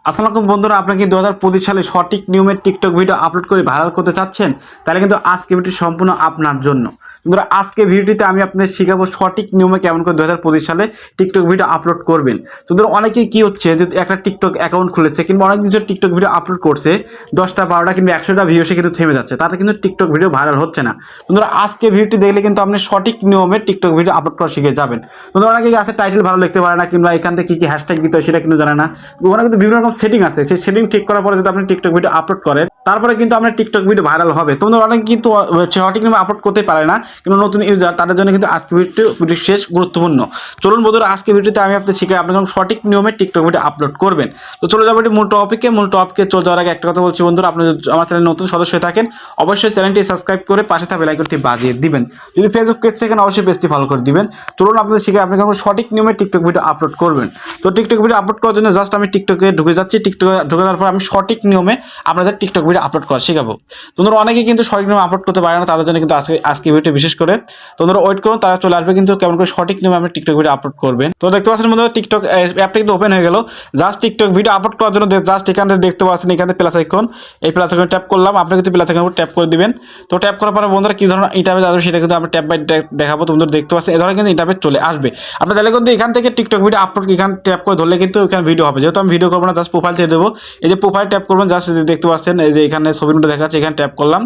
আসসালামু আলাইকুম বন্ধুরা, আপনি কি 2025 সালে সঠিক নিয়মে টিকটক ভিডিও আপলোড করে ভাইরাল করতে চাচ্ছেন? তাহলে কিন্তু আজকে ভিডিওটি সম্পূর্ণ আপনার জন্য। বন্ধুরা, আজকে ভিডিওটিতে আমি আপনাদের শিখাবো সঠিক নিয়মে কেমন করে 2025 সালে টিকটক ভিডিও আপলোড করবেন। বন্ধুরা, অনেকেই কি হচ্ছে যে একটা টিকটক অ্যাকাউন্ট খুলেছে কিংবা অনেক কিছু টিকটক ভিডিও আপলোড করছে, 10টা 12টা কিংবা 100টা ভিউ সে কিন্তু থেমে যাচ্ছে, তাতে কিন্তু টিকটক ভিডিও ভাইরাল হচ্ছে না। বন্ধুরা, আজকে ভিডিওটি দেখলে কিন্তু আপনি সঠিক নিয়মে টিকটক ভিডিও আপলোড করা শিখে যাবেন। বন্ধুরা, অনেকেই আছে টাইটেল ভালো লিখতে পারে না কিংবা এখান থেকে কি হ্যাশট্যাগ দিতে হয় সেটা কিন্তু জানে না। ওখানে কিন্তু বিভিন্ন রকম সেটিং আছে, সেই সেটিং ঠিক করার পরে যদি আপনি টিকটক ভিডিও আপলোড করেন, তারপরে কিন্তু আপনার টিকটক ভিডিও ভাইরাল হবে। তোমরা অনেক কিন্তু সঠিক নিয়মে আপলোড করতে পারে না, কিন্তু নতুন ইউজার তাদের জন্য কিন্তু আজকে ভিডিও বিশেষ গুরুত্বপূর্ণ। চলুন বন্ধুরা, আজকে ভিডিওতে আমি আপনাদের শিখাই আপনি সঠিক নিয়মে টিকটক ভিডিও আপলোড করবেন। তো চলে যাবো মূল টপিকে চলে যাওয়ার আগে একটা কথা বলছি বন্ধুরা, আপনি আমার চ্যানেল নতুন সদস্য হয়ে থাকেন অবশ্যই চ্যানেলটি সাবস্ক্রাইব করে পাশে থাকা বেল আইকনটি বাজিয়ে দিবেন। যদি ফেসবুক পেজ থেকে অবশ্যই পেজটি ফলো করে দিবেন। চলুন আপনাদের শিখাই আপনি সঠিক নিয়মে টিকটক ভিডিও আপলোড করবেন। তো টিকটক ভিডিও আপলোড করার জন্য জাস্ট আমি টিকটকে ঢুকে যাচ্ছি। টিকটকে ঢুকে যাওয়ার পর আমি সঠিক নিয়মে আপনাদের টিকটক ভিডিও আপলোড করা শেখাবো। তোমরা অনেকেই কিন্তু সঠিক নিয়মে আপলোড করতে পারে না, তাদের জন্য কিন্তু আজকে ভিডিওটি বিশেষ করে তোমরা ওয়েট করুন, তারা চলে আসবে কিন্তু কেমন করে সঠিক নিয়মে আপনি টিকটক ভিডিও আপলোড করবেন। তো দেখতে পাচ্ছেন বন্ধুরা, টিকটক অ্যাপটা কিন্তু ওপেন হয়ে গেল। জাস্ট টিকটক ভিডিও আপলোড করার জন্য জাস্ট এখান থেকে দেখতে পাচ্ছেন, এখানে প্লাস আইকন, এই প্লাস আইকনে ট্যাপ করলাম। আপনি কিন্তু প্লাস আইকনের উপর ট্যাপ করে দিবেন। তো ট্যাপ করার পরে বন্ধুরা কি ধরনের ইন্টারভিউ আসবে সেটা কিন্তু আমরা ট্যাপ বাই দেখাবো। তোমরা দেখতে পাচ্ছেন এই ধরনের কিন্তু ইন্টারভিউ চলে আসবে। আপনার তাহলে কিন্তু এখান থেকে টিকটক ভিডিও আপলোড এখানে ট্যাপ করে ধরলে কিন্তু এখানে ভিডিও হবে। যেহেতু আমি ভিডিও করবো না, জাস্ট প্রোফাইল দিয়ে দেবো। এই যে প্রোফাইল ট্যাপ করবেন, জাস্ট দেখতে পাচ্ছেন এই যে এখানে ছবির মধ্যে দেখা যাচ্ছে, এখানে ট্যাপ করলাম।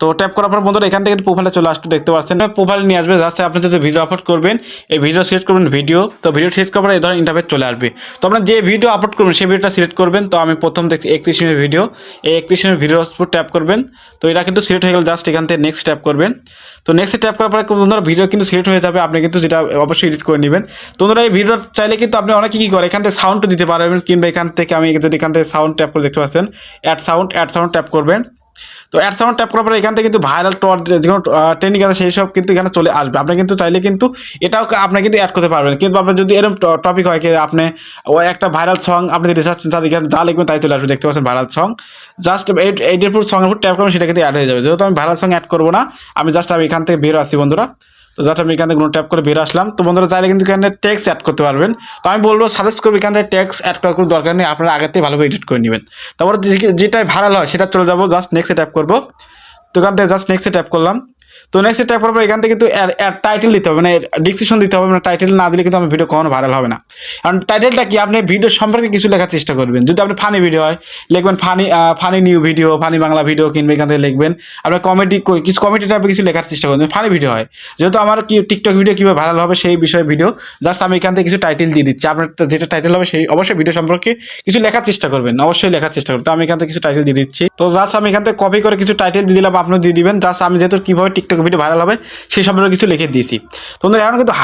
তো ট্যাপ করার পর বন্ধুরা এখান থেকে প্রোফাইলে চলে আসতে দেখতে পাচ্ছেন, প্রোফাইল নিয়ে আসবে। জাস্ট আপনি যদি ভিডিও আপলোড করবেন, এই ভিডিও সিলেক্ট করবেন ভিডিও। তো ভিডিও সিলেক্ট করার পর এই ধরনের ইন্টারভিউ চলে আসবে। তো আপনার যে ভিডিও আপলোড করবেন সেই ভিডিওটা সিলেক্ট করবেন। তো আমি প্রথম দেখছি 31 মিনিট ভিডিও, এই 31 মিনিট ভিডিওর উপর ট্যাপ করবেন। তো এটা কিন্তু সিলেক্ট হয়ে গেল, জাস্ট এখান থেকে নেক্সট ট্যাপ করবেন। তো নেক্সট ট্যাপ করার পরে বন্ধুরা ভিডিও কিন্তু সিলেক্ট হয়ে যাবে। আপনি কিন্তু যেটা অবশ্যই এডিট করে নেবেন। তোমরা এই ভিডিও চাইলে কিন্তু আপনি অনেকে কী করে এখান থেকে সাউন্ডও দিতে পারবেন, কিংবা এখান থেকে আমি যদি এখান থেকে সাউন্ড ট্যাপ করে দেখতে পাচ্ছেন, অ্যাড সাউন্ড ট্যাপ করবেন। তো অ্যাড সাউন্ড ট্যাপ করার পরে এখান থেকে কিন্তু ভাইরাল যে কোনো ট্রেন্ডিং আছে সেই সব কিন্তু এখানে চলে আসবে। আপনি কিন্তু চাইলে কিন্তু এটাও আপনি কিন্তু অ্যাড করতে পারবেন। কিন্তু আপনার যদি এরকম টপিক হয় কি আপনি ওই একটা ভাইরাল সং আপনি রিসার্চ তাদের এখানে যা লিখবেন তাই চলে আসবে। দেখতে পাচ্ছেন ভাইরাল সং, জাস্ট এইটের পুরো সঙ্গের উপর ট্যাপ করবেন, সেটা কিন্তু অ্যাড হয়ে যাবে। যেহেতু আমি ভাইরাল সং অ্যাড করবো না, আমি এখান থেকে বের আসছি বন্ধুরা। তো জাস্ট আমি এখান থেকে ট্যাপ করে বের আসলাম। তো বন্ধুরা চাইলে কিন্তু এখানে টেক্সট অ্যাড করতে পারবেন। তো আমি বলবো সাজেস্ট করবো এখান থেকে টেক্সট অ্যাড করার কোনো দরকার নেই, আপনারা আগে থেকে ভালোভাবে এডিট করে নেবেন। তারপরে যেটাই ভাইরাল হয় সেটা চলে যাবো, জাস্ট নেক্সটে ট্যাপ করবো। তো এখান থেকে জাস্ট নেক্সটে ট্যাপ করলাম। তো নেক্সটে ট্যাপ করার পর এখান থেকে কিন্তু টাইটেল দিতে হবে, মানে ডিসক্রিপশন দিতে হবে। মানে টাইটেল না দিলে কিন্তু আমার ভিডিও কখনো ভাইরাল হবে না। কারণ টাইটেলটা কি, আপনি ভিডিও সম্পর্কে কিছু লেখার চেষ্টা করবেন। যদি আপনি ফানি ভিডিও হয় লিখবেন funny new video, funny Bangla video, কিংবা এখান থেকে লিখবেন আপনার কমেডি টাইপের কিছু লেখার চেষ্টা করবেন। ফানি ভিডিও হয়, যেহেতু আমার কি টিকটক ভিডিও কীভাবে ভাইরাল হবে সেই বিষয়ে ভিডিও, জাস্ট আমি এখান থেকে কিছু টাইটেল দিয়ে দিচ্ছি। আপনার যেটা টাইটেল হবে সেই অবশ্যই ভিডিও সম্পর্কে কিছু লেখার চেষ্টা করবেন, অবশ্যই লেখার চেষ্টা করবেন। তো আমি এখান থেকে কিছু টাইটেল দিয়ে দিচ্ছি। তো জাস্ট আমি এখান থেকে কপি করে কিছু টাইটেল দিয়ে দিলাম, আপনিও দিয়ে দিবেন। জাস্ট আমি যেহেতু কীভাবে টিকটক ভিডিও ভাইরাল হবে সেই সম্পর্কে কিছু লিখে দিয়েছি। তোমাদের এখন কিন্তু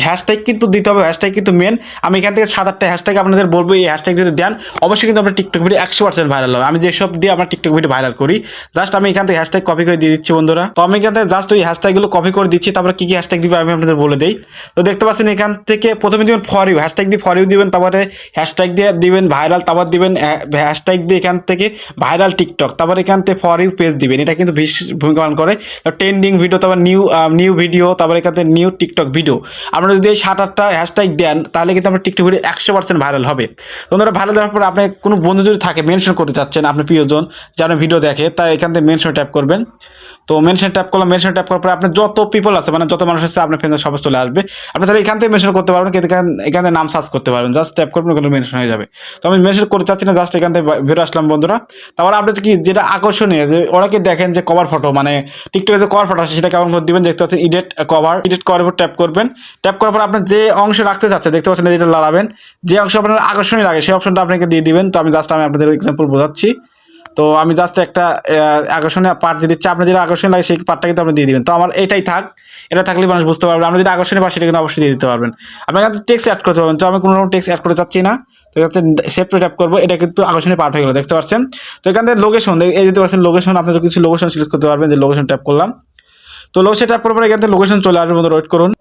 হ্যাশট্যাগ কিন্তু দিতে হবে। হ্যাশট্যাগ কিন্তু মেন। আমি এখান থেকে 7-8টা হ্যাশট্যাগ আপনাদের বলবো, এই হ্যাশট্যাগ যদি দেন অবশ্যই কিন্তু আপনার টিকটক ভিডিও 100% ভাইরাল হবে। আমি যেসব দিয়ে আমার টিকটক ভিডিও ভাইরাল করি, জাস্ট আমি এখান থেকে হ্যাশট্যাগ কপি করে দিয়ে দিচ্ছি বন্ধুরা। তো আমি এখান থেকে জাস্ট ওই হ্যাশট্যাগুলো কপি করে দিচ্ছি। তারপরে কী হ্যাশট্যাগ দিবে আমি আপনাদের বলে দিই। তো দেখতে পাচ্ছেন এখান থেকে প্রথমে দিবেন ফর ইউ, হ্যাশট্যাগ দিয়ে ফর ইউ দিবেন। তারপরে হ্যাশট্যাগ দিয়ে দিবেন ভাইরাল, তারপর দিবেন হ্যাশট্যাগ দিয়ে এখান থেকে ভাইরাল টিকটক, তারপর এখান থেকে ফর ইউ পেজ দিবেন। এটা কিন্তু বিশেষ ভূমিকা পালন করে। ট্রেন্ডিং ভিডিও, তারপর নিউ ভিডিও, তারপরে এখান থেকে নিউ টিকটক ভিডিও। আপনারা যদি এই 7-8টা হ্যাশট্যাগ দেন তাহলে কিন্তু আপনার টিকটক ভিডিও 100% ভাইরাল হবে। তোমরা ভাইরাল দেওয়ার পর আপনার কোনো বন্ধু যদি থাকে মেনশন করতে চাচ্ছেন, আপনার প্রিয়জন যারা ভিডিও দেখে, তাই এখান থেকে মেনশন ট্যাপ করবেন। তো মেনশন ট্যাপ করলাম। মেনশন ট্যাপ করার পরে আপনার যত পিপল আছে, মানে যত মানুষ আছে আপনার ফ্রেন্ডের সবাই চলে আসবে। আপনি তাহলে এখান থেকে মেনশন করতে পারবেন, এখানে নাম সার্চ করতে পারবেন। জাস্ট ট্যাপ করবেন, ওখানে মেনশন হয়ে যাবে। তো আমি মেনশন করতে চাচ্ছি না, জাস্ট এখান থেকে বেরো আসলাম বন্ধুরা। তারপর আপনি কি যেটা আকর্ষণীয়, যে অনেকে দেখেন যে কভার ফটো, মানে টিকটকে যে কভার ফটো আছে সেটা কেমন করে দিবেন দেখতে পাচ্ছেন। এডিট কভার উপর ট্যাপ করবেন। ট্যাপ করার পর আপনার যে অংশ রাখতে চাচ্ছে দেখতে পাচ্ছেন, এটা লাগাবেন। যে অংশ আপনার আকর্ষণীয় লাগে সেই অপশনটা আপনাকে দিয়ে দিবেন। তো আমি আপনাদের এক্সাম্পল বোঝাচ্ছি। তো আমি জাস্ট একটা আকর্ষণীয় পার্ট দিয়ে দিচ্ছি। আপনার যেটা আকর্ষণীয় লাগে সেই পার্টটা কিন্তু আপনি দিয়ে দিবেন। তো আমার এটাই থাক, এটা থাকলে মানুষ বুঝতে পারবে। আপনি যেটা আকর্ষণীয় পার্ট সেটা কিন্তু অবশ্যই দিয়ে দিতে পারবেন। আপনার কাছে টেক্সট অ্যাড করতে পারবেন। তো আমি কোনো রকম টেক্সট অ্যাড করতে চাচ্ছি না। তো এখানে সেভ ট্যাপ করবো, এটা কিন্তু আকর্ষণীয় পার্ট হয়ে গেলো দেখতে পাচ্ছেন। তো এখান থেকে লোকেশন, এই দিতে পারছেন লোকেশন, আপনি কিছু লোকেশন সিলেক্ট করতে পারবেন। যে লোকেশন ট্যাপ করলাম। তো লোকেশন ট্যাপ করার পরে এখান থেকে লোকেশন চলে আসবে বন্ধুরা, ওয়েট করুন।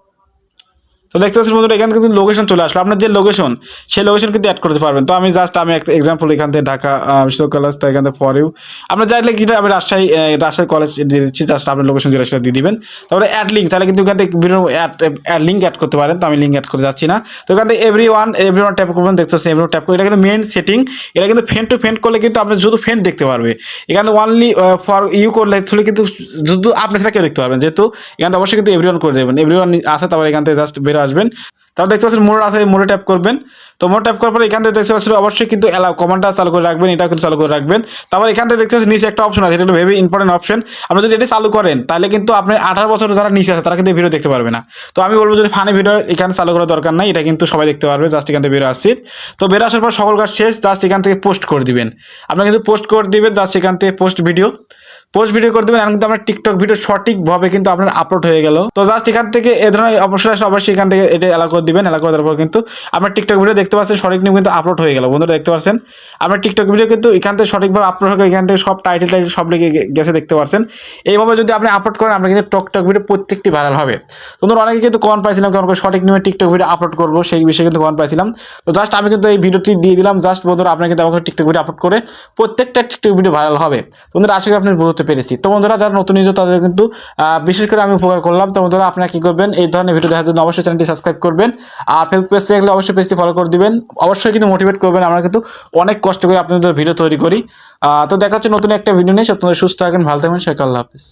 তো দেখতে পাচ্ছেন বন্ধুরা এখানে কিন্তু লোকেশন চলে আসলো, আপনার যে লোকেশন সেই লোকেশন কিন্তু অ্যাড করতে পারবেন। তো আমি একটা এক্সাম্পল এখান থেকে ঢাকা বিশ্ববিদ্যালয়, তো এখান থেকে ফর ইউ আমরা চাইলে কিন্তু আমি রাজশাহী কলেজ দিয়ে দিচ্ছি, জাস্ট আপনার লোকেশন যেটা সেটা দিয়ে দিবেন। তারপরে অ্যাড লিঙ্ক, তাহলে কিন্তু এখান থেকে বিভিন্ন লিঙ্ক অ্যাড করতে পারেন। তো আমি লিঙ্ক অ্যাড করে যাচ্ছি না। তো এখান থেকে এভরি ওয়ান ট্যাপ করবেন, দেখতে পাচ্ছেন এভরি ট্যাপ করে, এটা কিন্তু মেন সেটিং। এটা কিন্তু ফ্রেন্ড টু ফ্রেন্ড করলে কিন্তু আপনি শুধু ফ্রেন্ড দেখতে পারবে। এখানে অনলি ফর ইউ করলে কিন্তু শুধু আপনি সেটা কেউ দেখতে পারবেন, যেহেতু এখানে অবশ্যই কিন্তু এভরি ওয়ান করে দেবেন। এভরি ওয়ান আছে, তারপরে এখান থেকে জাস্ট বেরো আসবেন। তারপর দেখতে পাচ্ছেন মোড় আছে, মোড়ে ট্যাপ করবেন। তো মোড় ট্যাপ করার পরে এখান থেকে দেখতে পাচ্ছেন অবশ্যই কিন্তু অ্যালাউ কমান্ডটা চালু করে রাখবেন, এটা কিন্তু চালু করে রাখবেন। তারপর এখান থেকে দেখতে পাচ্ছেন নিচে একটা অপশন আছে, এটা হলো ভেরি ইম্পর্টেন্ট অপশন। আপনি যদি এটা চালু করেন তাহলে কিন্তু আপনি 18 বছর যারা নিচে আছে তারা কিন্তু ভিডিও দেখতে পারবে না। তো আমি বলবো যদি ফানি ভিডিও এখানে চালু করার দরকার নাই, এটা কিন্তু সবাই দেখতে পারবে। জাস্ট এখান থেকে বেরো আসছি। তো বেরো আসার পর সকল কাজ শেষ, জাস্ট এখান থেকে পোস্ট করে দিবেন। আপনি কিন্তু পোস্ট করে দিবেন, জাস্ট এখান থেকে পোস্ট ভিডিও করে দেবেন। এখন কিন্তু আপনার টিকটক ভিডিও সঠিকভাবে কিন্তু আপনার আপলোড হয়ে গেল। তো জাস্ট এখান থেকে এ ধরনের অবশ্যই এখান থেকে এটা এলাকা করে দিবেন। এলাকা করার পর কিন্তু আপনার টিকটক ভিডিও দেখতে পাচ্ছেন সঠিক নিয়ম কিন্তু আপলোড হয়ে গেল। বন্ধুরা দেখতে পাচ্ছেন আপনার টিকটক ভিডিও কিন্তু এখান থেকে সঠিকভাবে আপলোড হয়ে, এখান থেকে সব টাইটেল সব লিখে গেছে দেখতে পাচ্ছেন। এইভাবে যদি আপনি আপলোড করেন আপনার কিন্তু টিকটক ভিডিও প্রত্যেকটি ভাইরাল হবে। বন্ধুরা অনেকে কিন্তু কমেন্ট পাইছিলাম কেমন করে সঠিক নিয়মে টিকটক ভিডিও আপলোড করবো, সেই বিষয়ে কিন্তু কমেন্ট পাইছিলাম। তো জাস্ট আমি কিন্তু এই ভিডিওটি দিয়ে দিলাম। জাস্ট বন্ধুরা আপনার কিন্তু আমাকে টিকটক ভিডিও আপলোড করে প্রত্যেকটা টিকটক ভিডিও ভাইরাল হবে। বন্ধুরা আশা করি আপনি বুঝতে পেরেছি। তো বন্ধুরা যারা নতুন ইউজার তাদের কিন্তু বিশেষ করে আমি উপকার করলাম। তো বন্ধুরা আপনারা কি করবেন, এই ধরনের ভিডিও দেখার জন্য অবশ্যই চ্যানেলটি সাবস্ক্রাইব করবেন, আর ফেসবুক পেজ দেখলে অবশ্যই পেজটি ফলো করে দিবেন। অবশ্যই কিন্তু মোটিভেট করবেন, আমরা কিন্তু অনেক কষ্ট করে আপনাদের ভিডিও তৈরি করি। তো দেখা হচ্ছে নতুন একটা ভিডিও নিয়ে। সুস্থ থাকেন, ভালো থাকবেন, সবাইকে আল্লাহ হাফেজ।